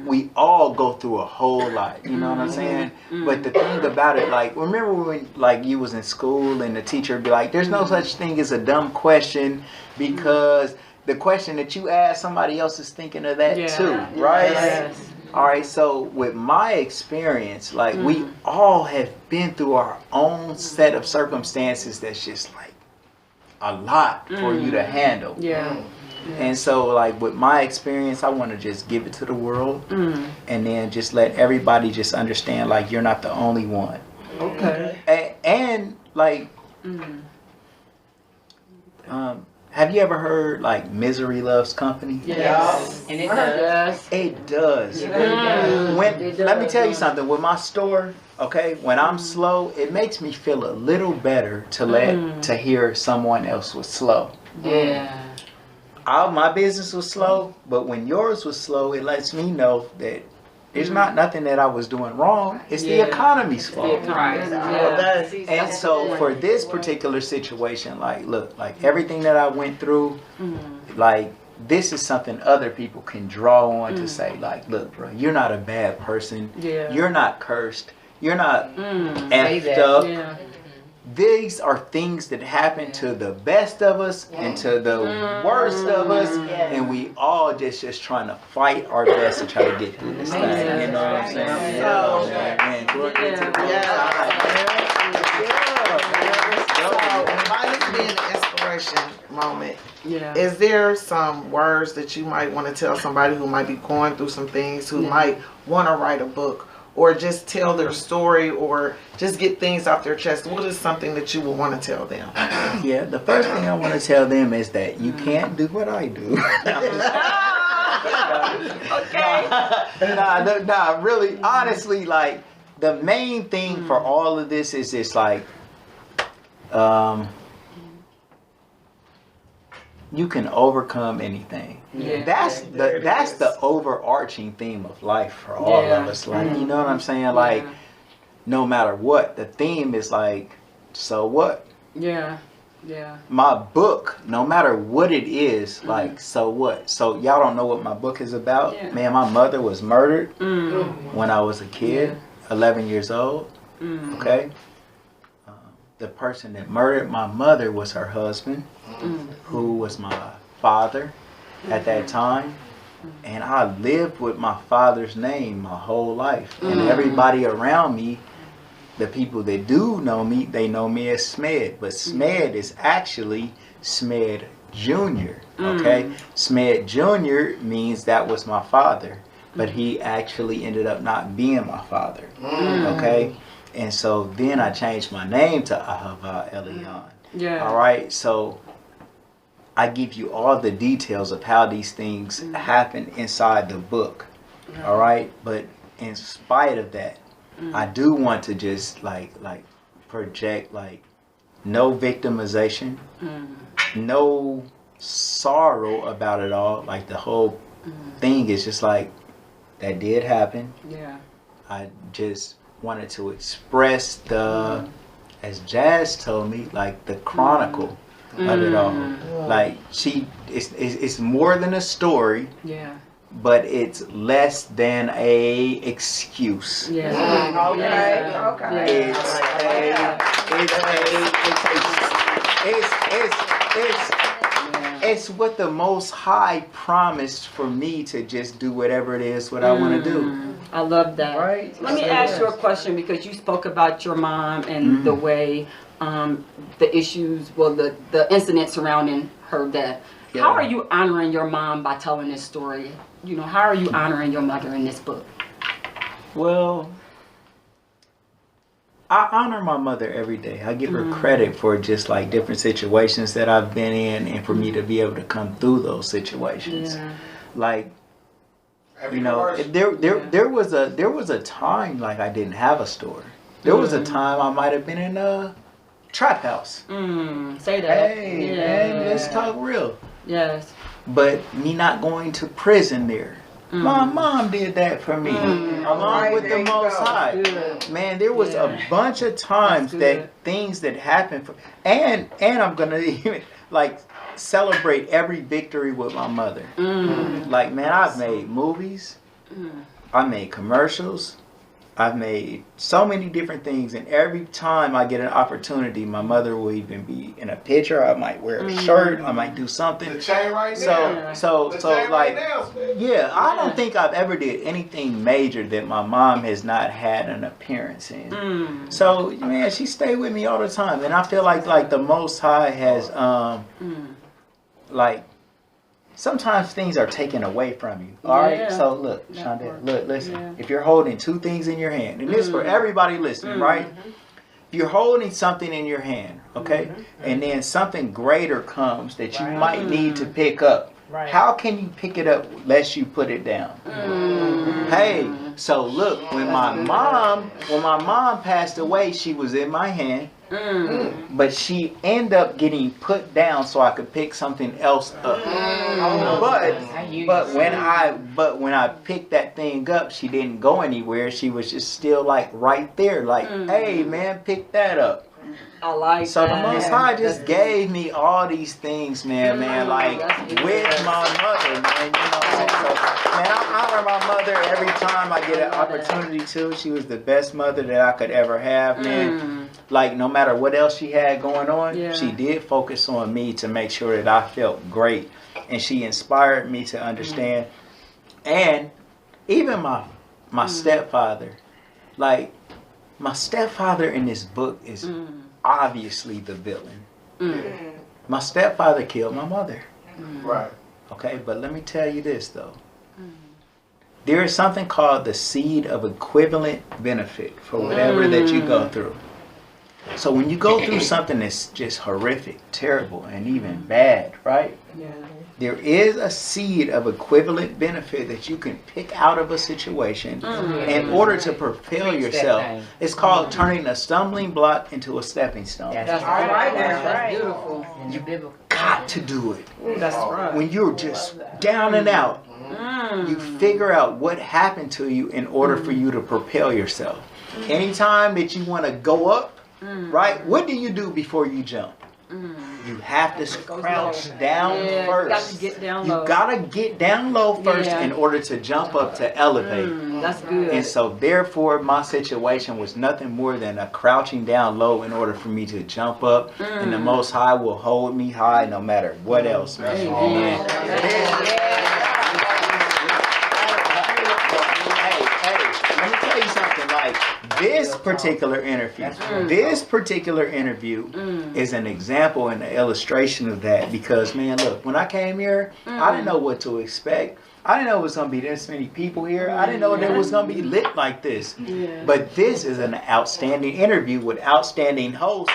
we all go through a whole lot. You know what I'm saying? But the thing about it, like, remember when like you was in school and the teacher would be like, "There's no such thing as a dumb question because the question that you ask, somebody else is thinking of that too, right?" Yes. All right. So with my experience, like we all have been through our own set of circumstances that's just like a lot for you to handle. Yeah. And so like with my experience, I want to just give it to the world and then just let everybody just understand like you're not the only one. Okay. And like, have you ever heard like Misery Loves Company? Yes. And it does. It does. It Let me does. tell you something. With my store, okay, when I'm slow, it makes me feel a little better to hear someone else was slow. Yeah. My business was slow, but when yours was slow, it lets me know that there's not nothing that I was doing wrong. It's the economy's fault. And so for this particular situation, like, look, like everything that I went through, like this is something other people can draw on to say, like, look, bro, you're not a bad person. You're not cursed. You're not effed up. These are things that happen to the best of us and to the worst of us, and we all just trying to fight our best to try to get through this thing. You know what I'm saying? By this being an inspiration moment, is there some words that you might want to tell somebody who might be going through some things, who might want to write a book, or just tell their story, or just get things off their chest? What is something that you would want to tell them? Yeah, the first thing I want to tell them is that you can't do what I do. Nah, really, honestly, like, the main thing for all of this is just like, you can overcome anything. That's the overarching theme of life for all of us. Like, you know what I'm saying? Like, no matter what, the theme is like, so what? My book, no matter what it is, like, so what? So y'all don't know what my book is about? Man, my mother was murdered when I was a kid, 11 years old. Okay? The person that murdered my mother was her husband, who was my father at that time. And I lived with my father's name my whole life. And everybody around me, the people that do know me, they know me as Smed. But Smed is actually Smed Jr. Okay? Smed Jr. means that was my father. But he actually ended up not being my father. Okay? And so then I changed my name to Ahava Elian. All right? So I give you all the details of how these things happen inside the book. All right? But in spite of that, I do want to just like project like no victimization, no sorrow about it all. Like the whole thing is just like, that did happen. I just wanted to express the, as Jazz told me, like the chronicle of it all. Like it's more than a story. But it's less than a excuse. It's what the Most High promised for me to just do whatever it is what I want to do. I love that. Right. Let me ask you a question, because you spoke about your mom and the way the issues, well, the incident surrounding her death. Yeah. How are you honoring your mom by telling this story? You know, how are you honoring your mother in this book? Well, I honor my mother every day. I give her credit for just like different situations that I've been in, and for me to be able to come through those situations. Yeah. Like, you know, there was a time like I didn't have a store. There was a time I might have been in a trap house. Say that. Hey, man, let's talk real. Yes. But me not going to prison there. My mom did that for me, along with the Most High. Good. Man, there was a bunch of times that things that happened, and I'm gonna even like celebrate every victory with my mother. Like, man, I've made movies, I made commercials, I've made so many different things, and every time I get an opportunity, my mother will even be in a picture. I might wear a shirt. I might do something. The chain right now. So chain like, right now. yeah, I don't think I've ever did anything major that my mom has not had an appearance in. So, man, she stayed with me all the time, and I feel like the Most High has, like, sometimes things are taken away from you. All right. So look, Shonda, look, listen. If you're holding two things in your hand, and this is for everybody listening, right? If you're holding something in your hand, okay, and then something greater comes that you might need to pick up. How can you pick it up unless you put it down? Hey, so look, when my mom passed away, she was in my hand. But she ended up getting put down so I could pick something else up. But when I picked that thing up, she didn't go anywhere. She was just still like right there, like, hey man, pick that up. I like so that. the Most High just gave me all these things, man, like with my mother, man. You know what I'm saying? So, man, I honor my mother every time I get an opportunity to. She was the best mother that I could ever have, man. Like, no matter what else she had going on, she did focus on me to make sure that I felt great, and she inspired me to understand. And even my stepfather, like, my stepfather in this book is obviously the villain. My stepfather killed my mother. Right. Okay, but let me tell you this though. There is something called the seed of equivalent benefit for whatever that you go through. So when you go through something that's just horrific, terrible, and even bad, right? There is a seed of equivalent benefit that you can pick out of a situation in order to propel yourself. It's called turning a stumbling block into a stepping stone. That's right. That's beautiful. You got to do it. That's right. When you're just down and out, you figure out what happened to you in order for you to propel yourself. Anytime that you want to go up, right? What do you do before you jump? You have to crouch down first. You gotta get down low first in order to jump up to elevate. That's good. And so therefore my situation was nothing more than a crouching down low in order for me to jump up. And the Most High will hold me high no matter what else, man. Let me tell you something, like this particular interview is an example and an illustration of that, because man, look, when I came here, I didn't know what to expect. I didn't know it was going to be this many people here. I didn't know it was going to be lit like this. But this is an outstanding interview with outstanding hosts.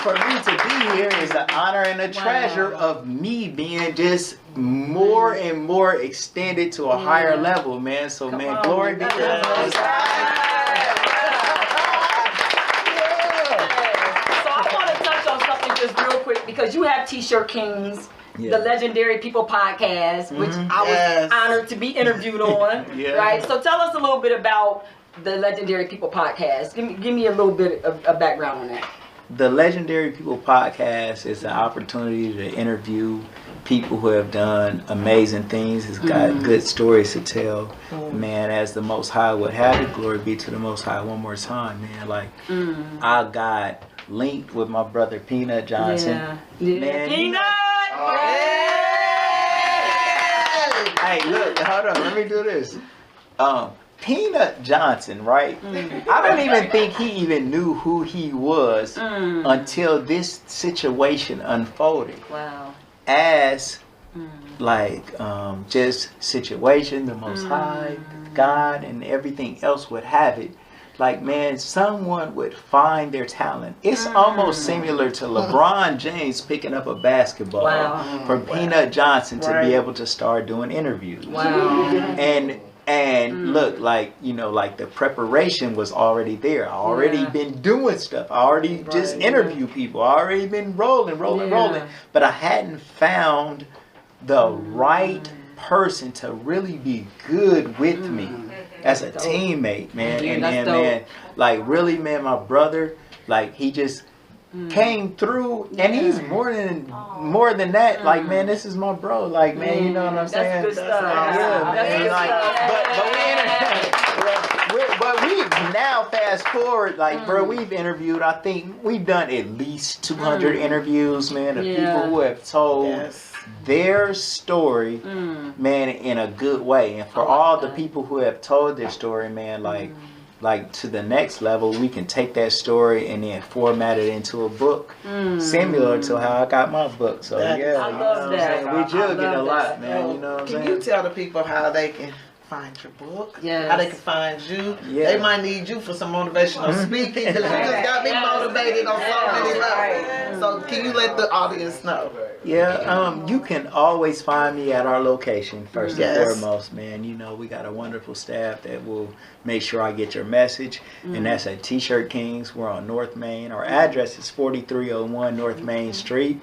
For me to be here is an honor and a treasure of me being just more and more extended to a higher level, man. So, man, glory be to God. So I want to touch on something just real quick, because you have T-Shirt Kings, the Legendary People podcast, which I was honored to be interviewed on. Right? So tell us a little bit about the Legendary People podcast. Give me a little bit of background on that. The Legendary People podcast is an opportunity to interview people who have done amazing things. It's got good stories to tell. Man, as the Most High would have it, glory be to the Most High one more time, man. Like, I got linked with my brother Peanut Johnson. Man, Peanut! Hey, look, hold on, let me do this. Peanut Johnson, right? I don't even think he even knew who he was until this situation unfolded. Wow. As like just situation, the Most High, God, and everything else would have it. Like, man, someone would find their talent. It's almost similar to LeBron James picking up a basketball for Peanut Johnson to be able to start doing interviews. And look, like, you know, like the preparation was already there. I already been doing stuff. I already just interviewed people. I already been rolling. But I hadn't found the right person to really be good with me as a teammate, man. And then, man, like, really, man, my brother, like, he just came through, and he's more than that. Like, man, this is my bro. Like, man, you know what I'm saying? That's good stuff. Yeah, man. Like, but we now fast forward, like, bro, we've interviewed. I think we've done at least 200 interviews, man, of people who have told their story, man, in a good way. And for all the people who have told their story, man, like to the next level, we can take that story and then format it into a book, similar to how I got my book. So I love that. We jug it a lot, man. You know what I'm saying? Can you tell the people how they can find your book? Yes. How they can find you? Yeah. They might need you for some motivational speaking, because you just got me motivated on so many levels. So can you let the audience know? Yeah, you can always find me at our location, first and foremost, man. You know, we got a wonderful staff that will make sure I get your message, and that's at T-Shirt Kings. We're on North Main. Our address is 4301 North Main Street.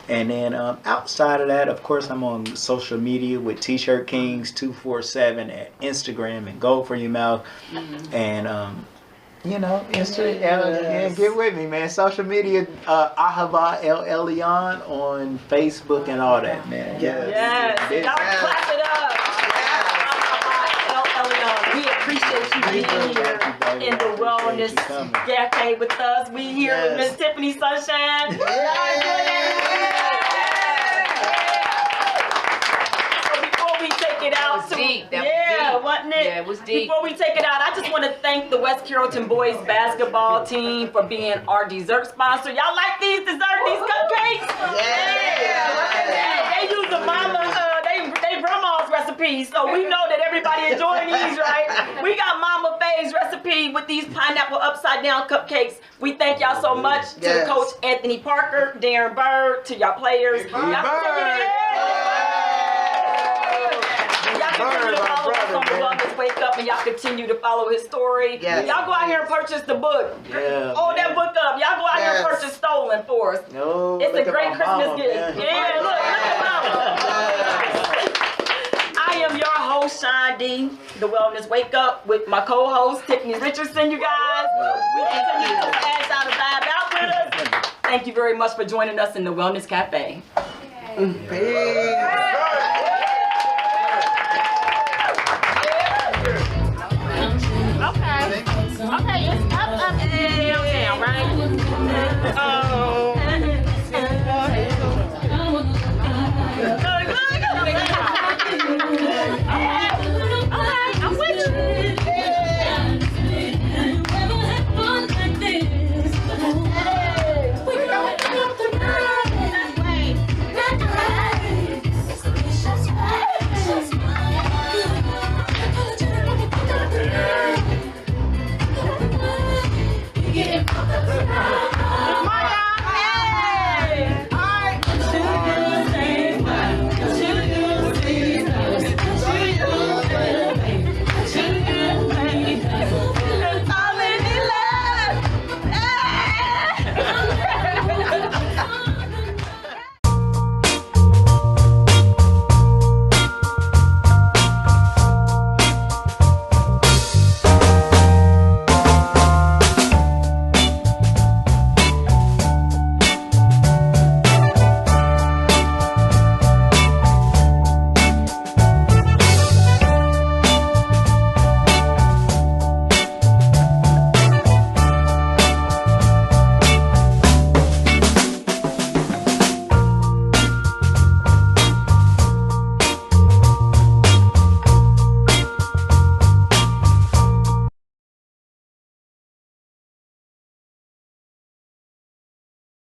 And then outside of that, of course, I'm on social media with T-Shirt Kings 247 at Instagram and Gold for Your Mouth. And you know, Instagram, get with me, man. Social media, Ahava El Elyon on Facebook and all that, man. Yes. Y'all clap it up. El Elyon. We appreciate you being here in the Wellness Cafe with us. We here with Miss Tiffany Sunshine. It out. That was deep. That was deep. Wasn't it? Yeah, it was deep. Before we take it out, I just want to thank the West Carrollton boys basketball team for being our dessert sponsor. Y'all like these desserts, these cupcakes? Yeah. They use the mama, they grandma's recipe, so we know that everybody enjoying these, right? We got Mama Faye's recipe with these pineapple upside down cupcakes. We thank y'all so much to the coach Anthony Parker, Darren Bird, to y'all players. Continue to follow us on the Wellness Wake Up, and y'all continue to follow his story. Y'all go out here and purchase the book. Hold that book up. Y'all go out here and purchase Stolen for us. It's a great Christmas gift. Look at Mama. I am your host, Shon D, the Wellness Wake Up, with my co-host, Tiffany Richardson, you guys. We continue to pass out and vibe out with us. Thank you very much for joining us in the Wellness Cafe. Peace.